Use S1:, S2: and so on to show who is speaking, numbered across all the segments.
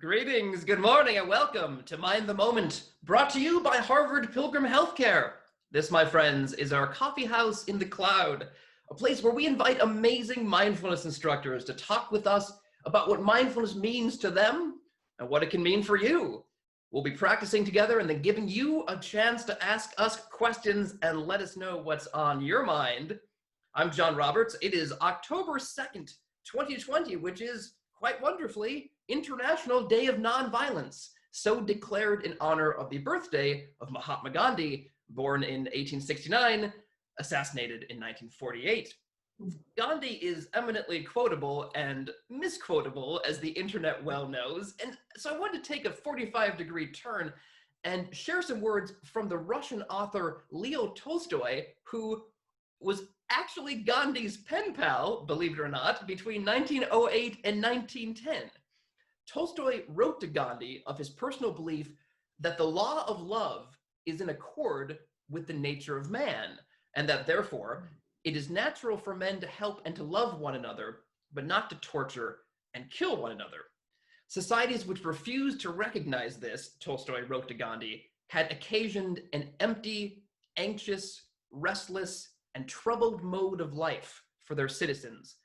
S1: Greetings, good morning, and welcome to Mind the Moment, brought to you by Harvard Pilgrim Health Care. This, my friends, is our coffee house in the cloud, a place where we invite amazing mindfulness instructors to talk with us about what mindfulness means to them and what it can mean for you. We'll be practicing together and then giving you a chance to ask us questions and let us know what's on your mind. I'm John Roberts. It is October 2nd, 2020, which is quite wonderfully International Day of Nonviolence, so declared in honor of the birthday of Mahatma Gandhi, born in 1869, assassinated in 1948. Gandhi is eminently quotable and misquotable, as the internet well knows, and so I wanted to take a 45-degree turn and share some words from the Russian author Leo Tolstoy, who was actually Gandhi's pen pal, believe it or not, between 1908 and 1910. Tolstoy wrote to Gandhi of his personal belief that the law of love is in accord with the nature of man, and that therefore it is natural for men to help and to love one another, but not to torture and kill one another. Societies which refused to recognize this, Tolstoy wrote to Gandhi, had occasioned an empty, anxious, restless, and troubled mode of life for their citizens.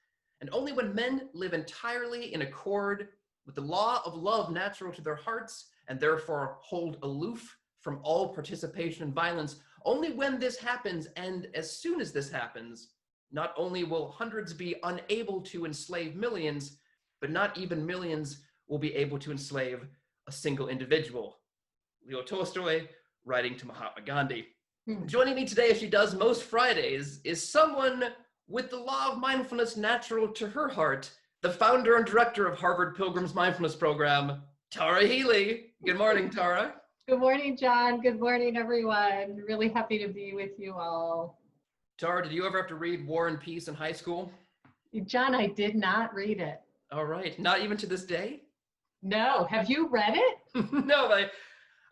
S1: And only when men live entirely in accord with the law of love natural to their hearts, and therefore hold aloof from all participation in violence, only when this happens, and as soon as this happens, not only will hundreds be unable to enslave millions, but not even millions will be able to enslave a single individual. Leo Tolstoy, writing to Mahatma Gandhi. Joining me today, as she does most Fridays, is someone with the law of mindfulness natural to her heart, the founder and director of Harvard Pilgrim's Mindfulness Program, Tara Healey. Good morning, Tara.
S2: Good morning, John. Good morning, everyone. Really happy to be with you all.
S1: Tara, did you ever have to read War and Peace in high school?
S2: John, I did not read it.
S1: All right. Not even to this day?
S2: No. Have you read it?
S1: No, I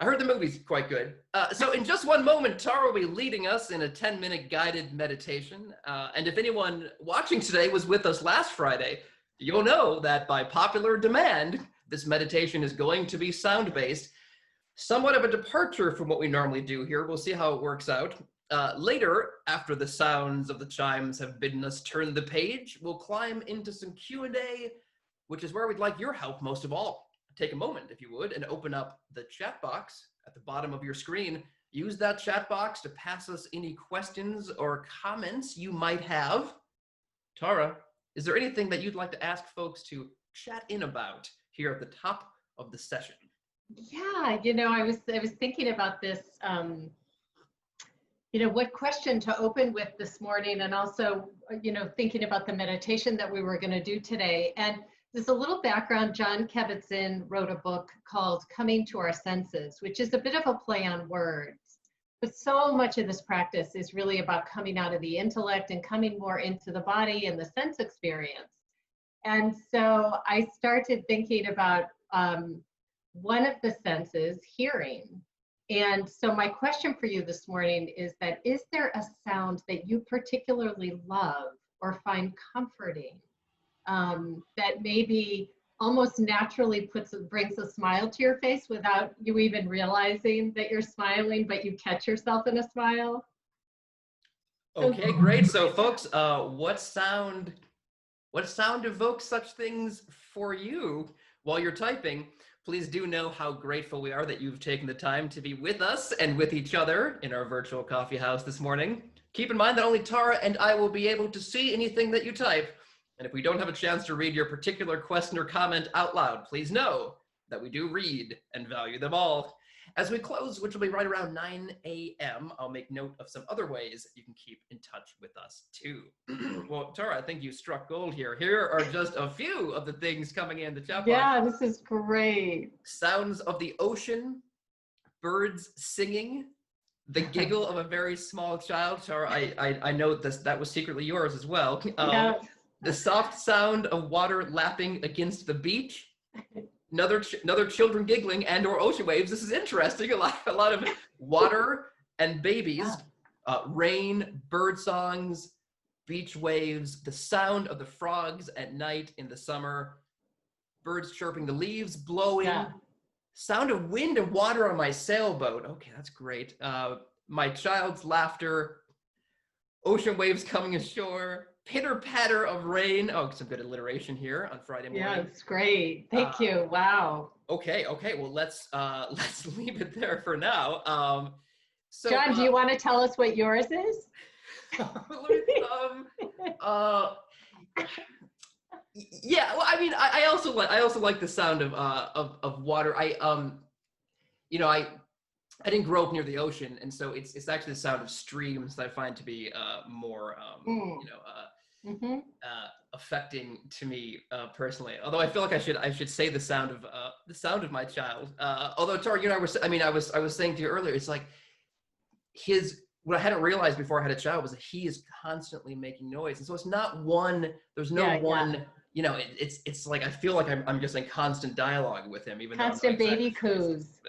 S1: heard the movie's quite good. So in just one moment, Tara will be leading us in a 10-minute guided meditation. And if anyone watching today was with us last Friday, you'll know that by popular demand, this meditation is going to be sound-based. Somewhat of a departure from what we normally do here. We'll see how it works out. Later, after the sounds of the chimes have bidden us turn the page, we'll climb into some Q&A, which is where we'd like your help most of all. Take a moment, if you would, and open up the chat box at the bottom of your screen. Use that chat box to pass us any questions or comments you might have. Tara, is there anything that you'd like to ask folks to chat in about here at the top of the session?
S2: Yeah, I was thinking about this, what question to open with this morning, and also, thinking about the meditation that we were going to do today. And there's a little background. John Kabat-Zinn wrote a book called Coming to Our Senses, which is a bit of a play on words. But so much of this practice is really about coming out of the intellect and coming more into the body and the sense experience. And so I started thinking about one of the senses, hearing. And so my question for you this morning is there a sound that you particularly love or find comforting, that maybe almost naturally brings a smile to your face without you even realizing that you're smiling, but you catch yourself in a smile?
S1: Okay, great. So folks, what sound evokes such things for you while you're typing? Please do know how grateful we are that you've taken the time to be with us and with each other in our virtual coffee house this morning. Keep in mind that only Tara and I will be able to see anything that you type. And if we don't have a chance to read your particular question or comment out loud, please know that we do read and value them all. As we close, which will be right around 9 a.m., I'll make note of some other ways you can keep in touch with us too. Well, Tara, I think you struck gold here. Here are just a few of the things coming in the chat box.
S2: Yeah, this is great.
S1: Sounds of the ocean, birds singing, the giggle of a very small child. Tara, I know that was secretly yours as well.
S2: Yeah.
S1: The soft sound of water lapping against the beach. Another children giggling and or ocean waves. This is interesting. A lot of water and babies, rain, bird songs, beach waves, the sound of the frogs at night in the summer, birds chirping, the leaves blowing,
S2: Yeah.
S1: sound of wind and water on my sailboat. Okay, that's great. My child's laughter, ocean waves coming ashore, pitter patter of rain. Oh, some good alliteration here on Friday morning.
S2: Yeah, it's great. Thank you. Wow.
S1: Okay. Well, let's leave it there for now. So,
S2: John, do you want to tell us what yours is?
S1: Yeah. Well, I mean, I also like the sound of water. I didn't grow up near the ocean, and so it's actually the sound of streams that I find to be more affecting to me personally. Although I feel like I should say the sound of my child. Although Tara, you and I was saying to you earlier, it's like what I hadn't realized before I had a child was that he is constantly making noise, and so it's not one. There's no one. Yeah. It's like I feel like I'm just in constant dialogue with him, even
S2: constant
S1: though
S2: baby coos.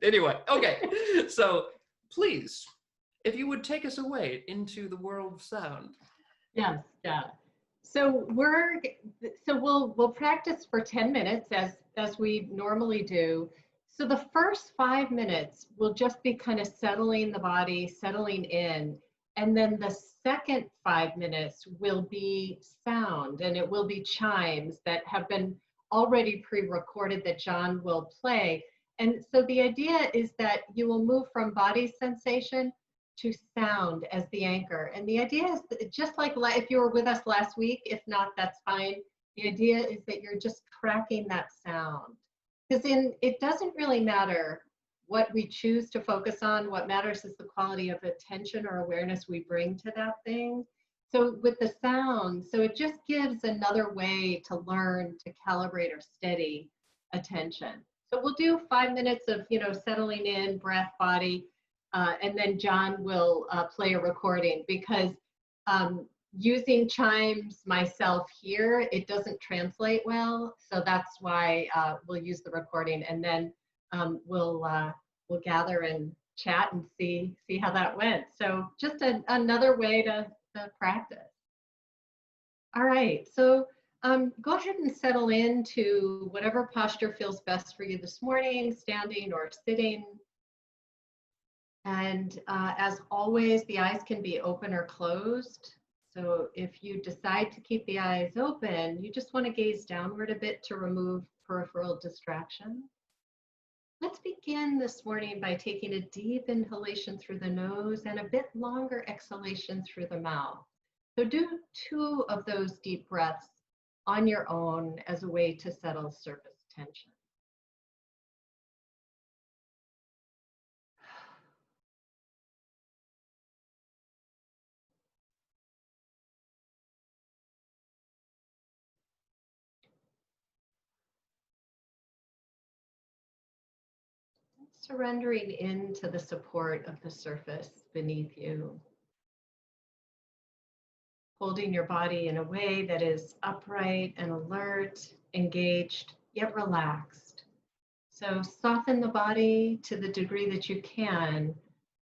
S1: Anyway, okay. So please, if you would take us away into the world of sound.
S2: Yes, yeah. So we'll practice for 10 minutes as we normally do. So the first 5 minutes will just be kind of settling the body, settling in. And then the second 5 minutes will be sound, and it will be chimes that have been already pre-recorded that John will play. And so the idea is that you will move from body sensation to sound as the anchor. And the idea is that just like if you were with us last week, if not, that's fine. The idea is that you're just tracking that sound. Because it doesn't really matter what we choose to focus on. What matters is the quality of attention or awareness we bring to that thing. So with the sound, so it just gives another way to learn to calibrate or steady attention. So we'll do 5 minutes of, settling in, breath, body, and then John will play a recording, because using chimes myself here, it doesn't translate well. So that's why we'll use the recording, and then we'll gather and chat and see how that went. So just another way to practice. All right, so go ahead and settle into whatever posture feels best for you this morning, standing or sitting. And as always, the eyes can be open or closed. So if you decide to keep the eyes open, you just want to gaze downward a bit to remove peripheral distraction. Let's begin this morning by taking a deep inhalation through the nose and a bit longer exhalation through the mouth. So do 2 of those deep breaths on your own as a way to settle surface tension. Surrendering into the support of the surface beneath you. Holding your body in a way that is upright and alert, engaged, yet relaxed. So soften the body to the degree that you can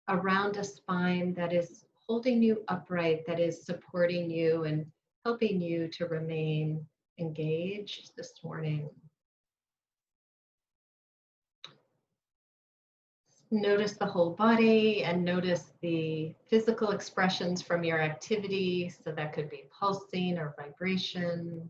S2: around a spine that is holding you upright, that is supporting you and helping you to remain engaged this morning. Notice the whole body and notice the physical expressions from your activity. So that could be pulsing or vibration.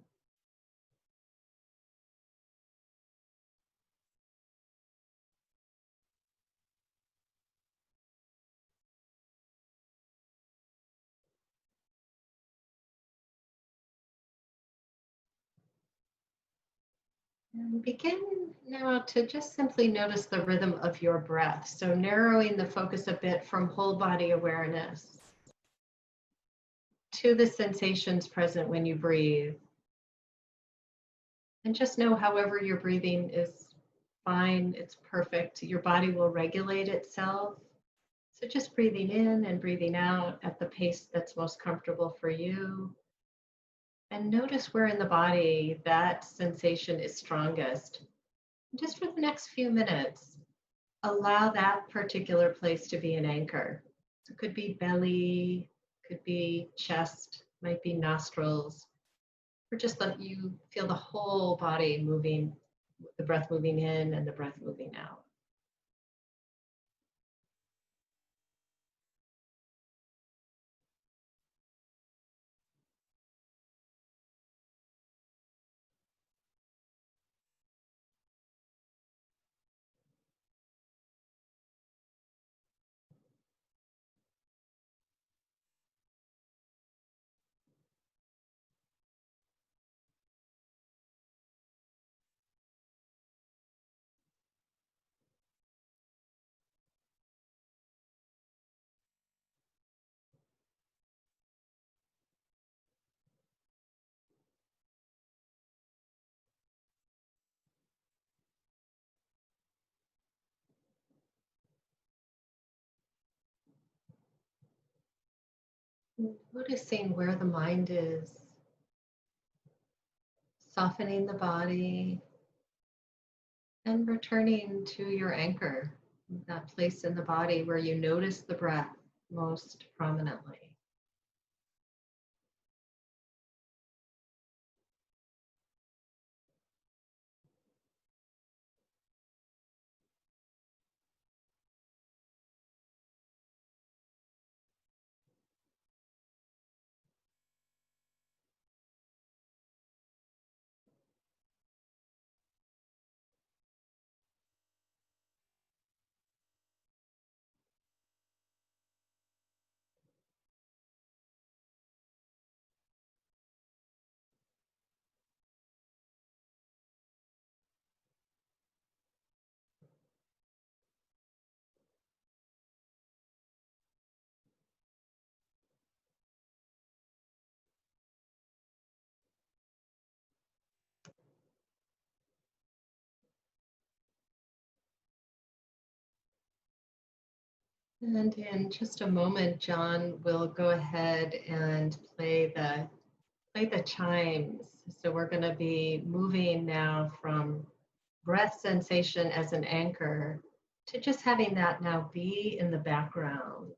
S2: And begin now to just simply notice the rhythm of your breath. So narrowing the focus a bit from whole body awareness to the sensations present when you breathe. And just know however you're breathing is fine, it's perfect. Your body will regulate itself. So just breathing in and breathing out at the pace that's most comfortable for you. And notice where in the body that sensation is strongest. Just for the next few minutes, allow that particular place to be an anchor. So it could be belly, could be chest, might be nostrils. or just let you feel the whole body moving, the breath moving in and the breath moving out. Noticing where the mind is, softening the body, and returning to your anchor, that place in the body where you notice the breath most prominently. And in just a moment, John will go ahead and play the chimes. So we're going to be moving now from breath sensation as an anchor to just having that now be in the background.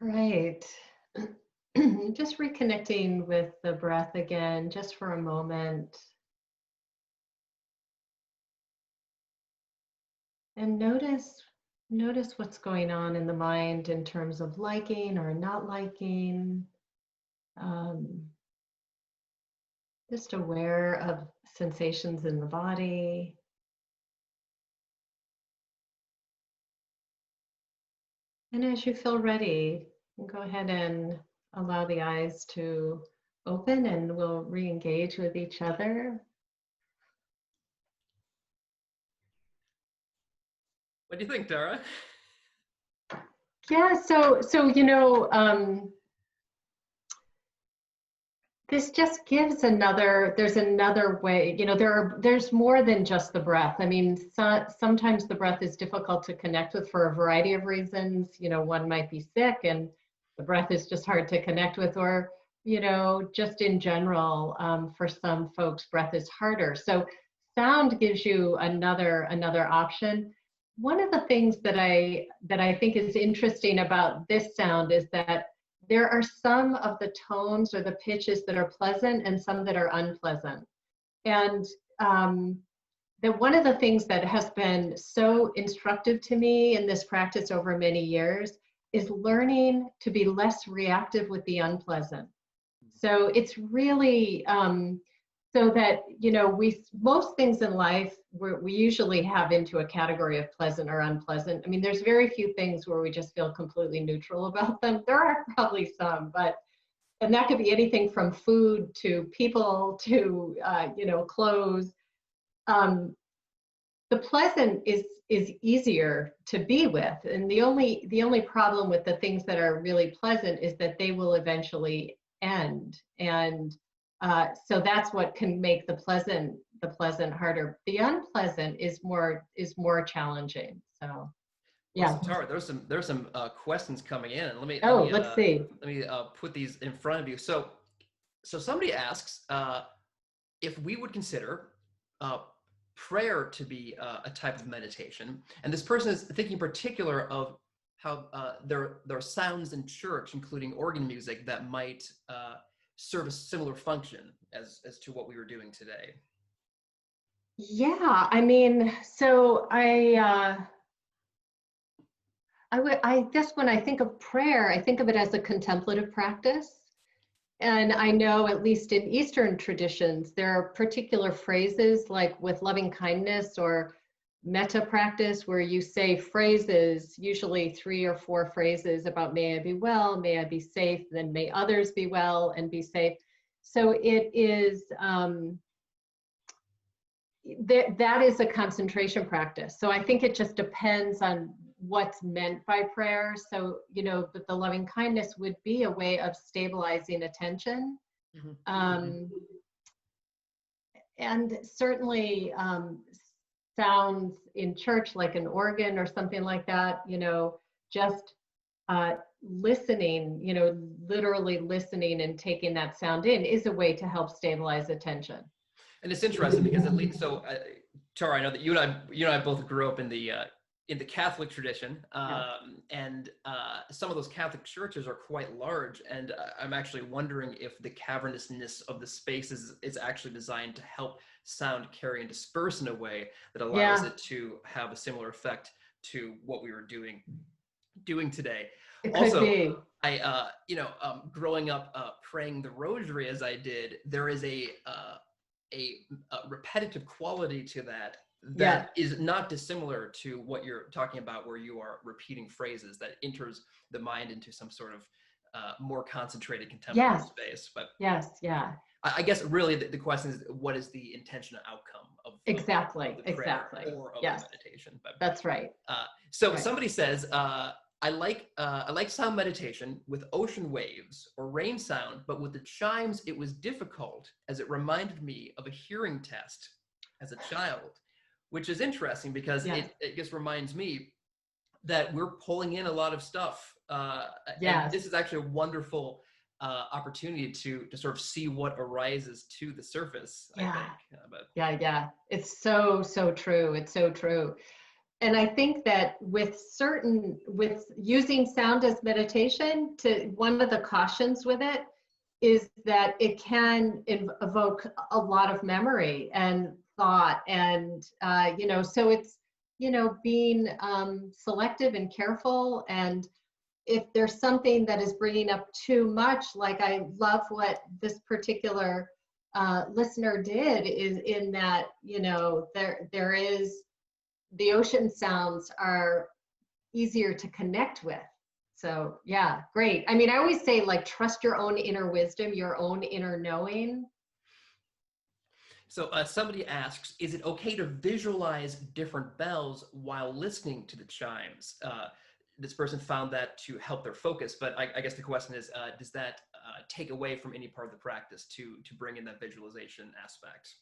S2: Right. Just reconnecting with the breath again, just for a moment. And notice what's going on in the mind in terms of liking or not liking. Um, just aware of sensations in the body. And as you feel ready, go ahead and allow the eyes to open and we'll re-engage with each other.
S1: What do you think, Tara?
S2: Yeah, this just gives there's another way, there's more than just the breath. I mean, sometimes the breath is difficult to connect with for a variety of reasons. One might be sick and the breath is just hard to connect with, or, just in general, for some folks, breath is harder. So sound gives you another option. One of the things that I think is interesting about this sound is that there are some of the tones or the pitches that are pleasant and some that are unpleasant. And that one of the things that has been so instructive to me in this practice over many years is learning to be less reactive with the unpleasant. So it's really so that, most things in life we usually have into a category of pleasant or unpleasant. I mean, there's very few things where we just feel completely neutral about them. There are probably some, and that could be anything from food to people to, clothes. The pleasant is easier to be with. And the only problem with the things that are really pleasant is that they will eventually end. And so that's what can make the pleasant harder. The unpleasant is more challenging. So yeah.
S1: Well, so Tara, there's some questions coming in.
S2: Let's see.
S1: Let me put these in front of you. So somebody asks if we would consider prayer to be a type of meditation, and this person is thinking in particular of how there are sounds in church, including organ music, that might serve a similar function as to what we were doing today.
S2: Yeah, I mean, so I guess when I think of prayer, I think of it as a contemplative practice. And I know, at least in Eastern traditions, there are particular phrases like with loving kindness or metta practice where you say phrases, usually 3 or 4 phrases about may I be well, may I be safe, then may others be well and be safe. So it is, that is a concentration practice. So I think it just depends on what's meant by prayer. So, but the loving kindness would be a way of stabilizing attention. Mm-hmm. And certainly sounds in church, like an organ or something like that, just listening, literally listening and taking that sound in is a way to help stabilize attention.
S1: And it's interesting because at least, so Tara, I know that you and I both grew up in the Catholic tradition, and some of those Catholic churches are quite large, and I'm actually wondering if the cavernousness of the space is actually designed to help sound carry and disperse in a way that allows it to have a similar effect to what we were doing today.
S2: It could be.
S1: I growing up praying the rosary as I did, there is a repetitive quality to that is not dissimilar to what you're talking about, where you are repeating phrases that enters the mind into some sort of more concentrated contemplative space. But I guess really the question is, what is the intentional outcome of the prayer or of the meditation? But
S2: that's right.
S1: Somebody says, I like sound meditation with ocean waves or rain sound, but with the chimes, it was difficult as it reminded me of a hearing test as a child, which is interesting because it just reminds me that we're pulling in a lot of stuff. And this is actually a wonderful opportunity to sort of see what arises to the surface, I think.
S2: It's so true. It's so true. And I think that with using sound as meditation, one of the cautions with it is that it can evoke a lot of memory and thought, and so it's being selective and careful. And if there's something that is bringing up too much, like I love what this particular listener did, is in that there is, the ocean sounds are easier to connect with. So yeah, great. I mean, I always say, like, trust your own inner wisdom, your own inner knowing.
S1: So somebody asks, is it okay to visualize different bells while listening to the chimes? This person found that to help their focus, but I guess the question is, does that take away from any part of the practice to bring in that visualization aspect?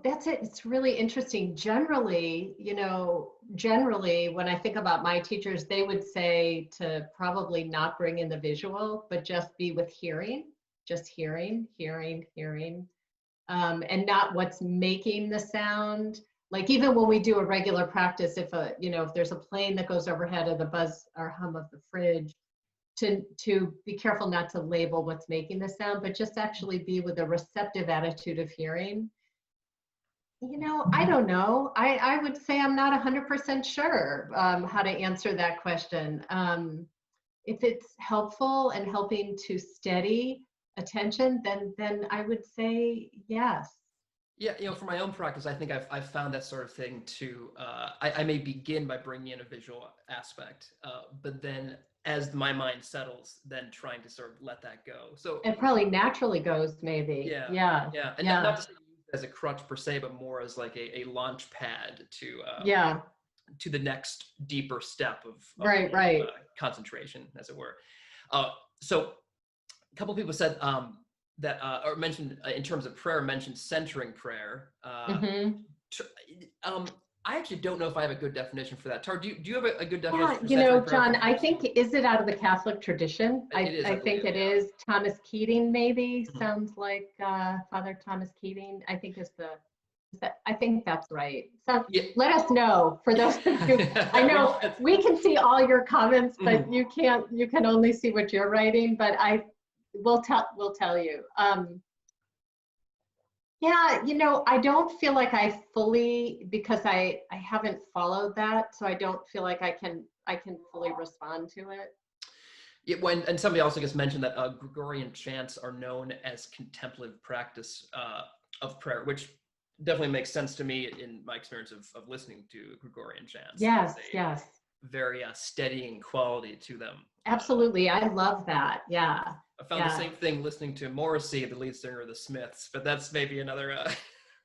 S2: That's it. It's really interesting. Generally, when I think about my teachers, they would say to probably not bring in the visual, but just be with hearing, just hearing, and not what's making the sound. Like, even when we do a regular practice, if there's a plane that goes overhead, or the buzz or hum of the fridge, to be careful not to label what's making the sound, but just actually be with a receptive attitude of hearing. I don't know. I would say I'm not 100% sure how to answer that question. If it's helpful and helping to steady attention, then I would say yes.
S1: Yeah, for my own practice, I think I've found that sort of thing too. I may begin by bringing in a visual aspect, but then as my mind settles, then trying to sort of let that go. So
S2: it probably naturally goes, maybe.
S1: Yeah. And not to say as a crutch per se, but more as like a launch pad to the next deeper step of
S2: right.
S1: Concentration, as it were. So a couple of people said that, or mentioned in terms of prayer, mentioned centering prayer. I actually don't know if I have a good definition for that. Tara, do you have a good definition for centering prayer?
S2: John, I think, is it out of the Catholic tradition? I think it is. Thomas Keating, maybe, sounds like Father Thomas Keating, I think I think that's right. So let us know, for those of you. I know we can see all your comments, but you can only see what you're writing, but we'll tell you. I don't feel like I fully, because I haven't followed that, so I don't feel like I can fully respond to it.
S1: Yeah, and somebody also just mentioned that Gregorian chants are known as contemplative practice of prayer, which definitely makes sense to me in my experience of listening to Gregorian chants.
S2: Yes.
S1: Very steadying quality to them.
S2: Absolutely, I love that. Yeah.
S1: I found the same thing listening to Morrissey, the lead singer of the Smiths, but that's maybe another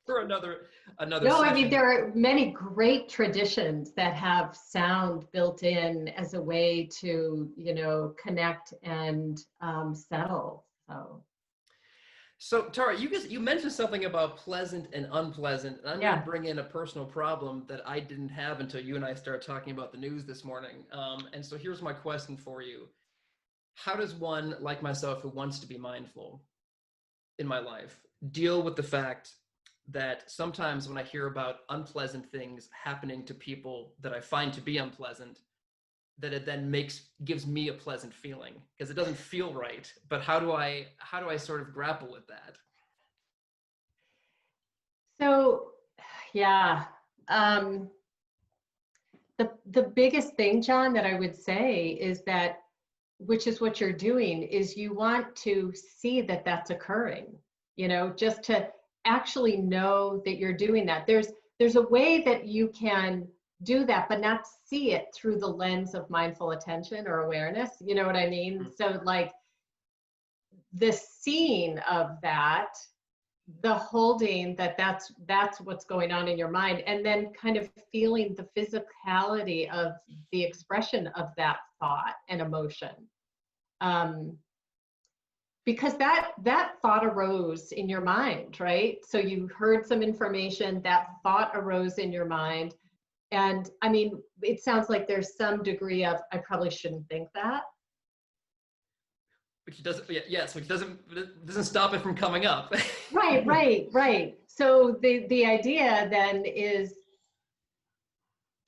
S1: for another. No,
S2: session. I mean, there are many great traditions that have sound built in as a way to connect and settle.
S1: So Tara, you mentioned something about pleasant and unpleasant, and I'm going to bring in a personal problem that I didn't have until you and I started talking about the news this morning. And so here's my question for you. How does one, like myself, who wants to be mindful in my life, deal with the fact that sometimes when I hear about unpleasant things happening to people that I find to be unpleasant, that it then gives me a pleasant feeling, because it doesn't feel right. But how do I sort of grapple with that?
S2: So, the biggest thing, John, that I would say is that, which is what you're doing, is you want to see that that's occurring, just to actually know that you're doing that. There's a way that you can do that, but not see it through the lens of mindful attention or awareness. You know what I mean? So, like, the seeing of that, the holding that's what's going on in your mind, and then kind of feeling the physicality of the expression of that thought and emotion. Because that thought arose in your mind, right? So you heard some information, that thought arose in your mind. And I mean, it sounds like there's some degree of, I probably shouldn't think that.
S1: Which doesn't stop it from coming up.
S2: Right. So the idea then is,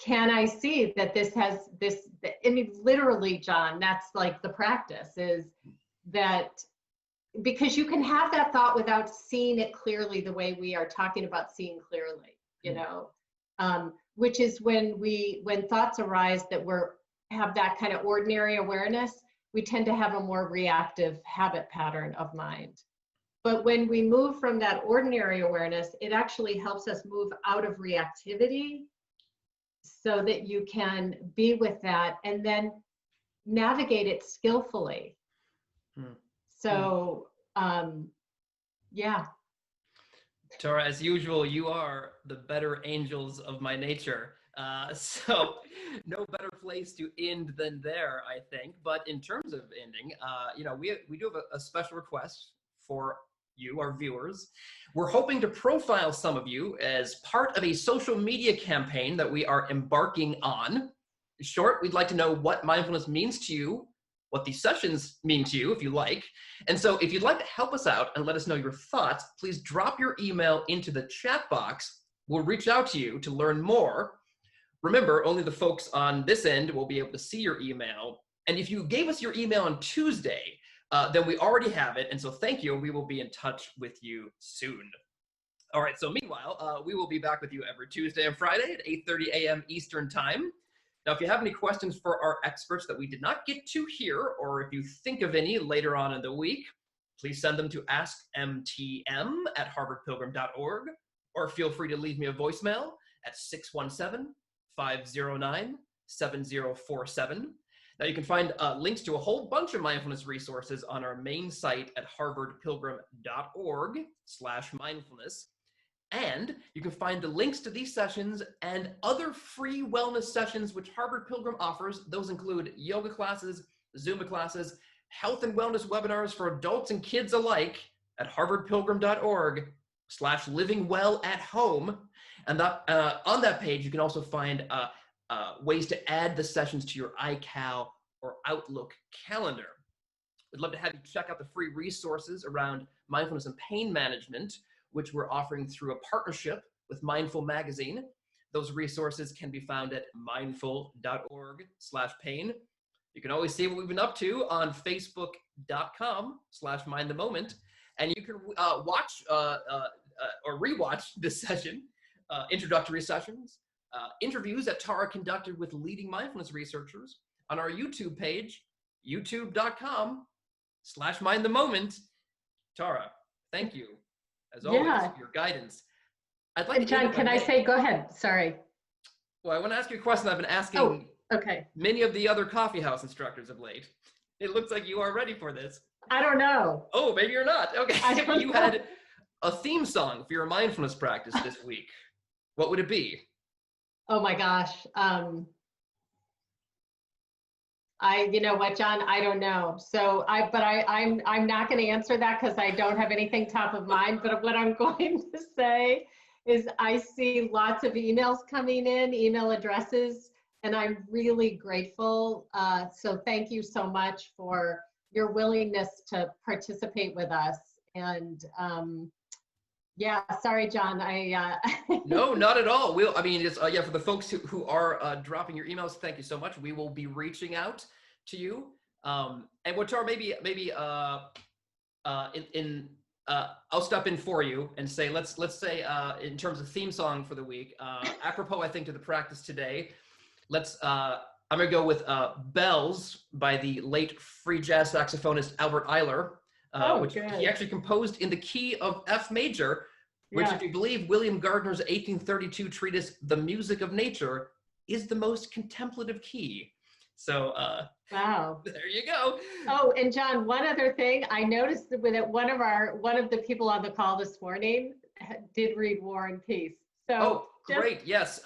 S2: can I see that this has this, I mean, literally, John, that's like the practice is that, because you can have that thought without seeing it clearly the way we are talking about seeing clearly, you know, which is when thoughts arise that have that kind of ordinary awareness, we tend to have a more reactive habit pattern of mind. But when we move from that ordinary awareness, it actually helps us move out of reactivity so that you can be with that and then navigate it skillfully. So, yeah.
S1: Tara, as usual, you are the better angels of my nature. So no better place to end than there, I think. But in terms of ending, you know, we do have a special request for you, our viewers. We're hoping to profile some of you as part of a social media campaign that we are embarking on. In short, we'd like to know what mindfulness means to you, what these sessions mean to you, if you like. And so if you'd like to help us out and let us know your thoughts, please drop your email into the chat box. We'll reach out to you to learn more. Remember, only the folks on this end will be able to see your email. And if you gave us your email on Tuesday, then we already have it. And so thank you, and we will be in touch with you soon. All right, so meanwhile, we will be back with you every Tuesday and Friday at 8:30 a.m. Eastern Time. Now, if you have any questions for our experts that we did not get to here, or if you think of any later on in the week, please send them to askmtm@harvardpilgrim.org, or feel free to leave me a voicemail at 617-509-7047. Now, you can find links to a whole bunch of mindfulness resources on our main site at harvardpilgrim.org/mindfulness. And you can find the links to these sessions and other free wellness sessions which Harvard Pilgrim offers. Those include yoga classes, Zumba classes, health and wellness webinars for adults and kids alike at harvardpilgrim.org/livingwellatHome. And that, on that page, you can also find ways to add the sessions to your iCal or Outlook calendar. We'd love to have you check out the free resources around mindfulness and pain management, which we're offering through a partnership with Mindful Magazine. Those resources can be found at mindful.org/pain. You can always see what we've been up to on facebook.com/mindthemoment. And you can watch or rewatch this session, introductory sessions, interviews that Tara conducted with leading mindfulness researchers on our YouTube page, youtube.com/mindthemoment. Tara, thank you, as always, for your guidance. I'd like
S2: to John, can I say, go ahead, sorry.
S1: Well, I want to ask you a question I've been asking many of the other coffeehouse instructors of late. It looks like you are ready for this.
S2: I don't know.
S1: Oh, maybe you're not. Okay. You had a theme song for your mindfulness practice this week. What would it be?
S2: Oh my gosh. You know what, John, I don't know. So I'm not going to answer that because I don't have anything top of mind. But what I'm going to say is I see lots of emails coming in, email addresses, and I'm really grateful. So thank you so much for your willingness to participate with us. And yeah, sorry, John.
S1: No, not at all. I mean, it's yeah, for the folks who are dropping your emails, thank you so much. We will be reaching out to you. And what, Tara, maybe I'll step in for you and say, let's say in terms of theme song for the week, apropos, I think, to the practice today, I'm gonna go with Bells by the late free jazz saxophonist Albert Ayler, which he actually composed in the key of F major, which, if you believe William Gardner's 1832 treatise, The Music of Nature, is the most contemplative key. So
S2: wow,
S1: there you go.
S2: Oh, and John, one other thing, I noticed that one of the people on the call this morning did read War and Peace. So
S1: great, yes.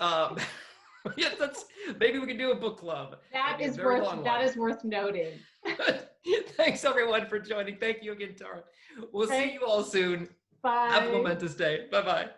S1: Yes, maybe we can do a book club.
S2: That is worth noting.
S1: Thanks everyone for joining. Thank you again, Tara. We'll see you all soon.
S2: Bye.
S1: Have a momentous day. Bye-bye.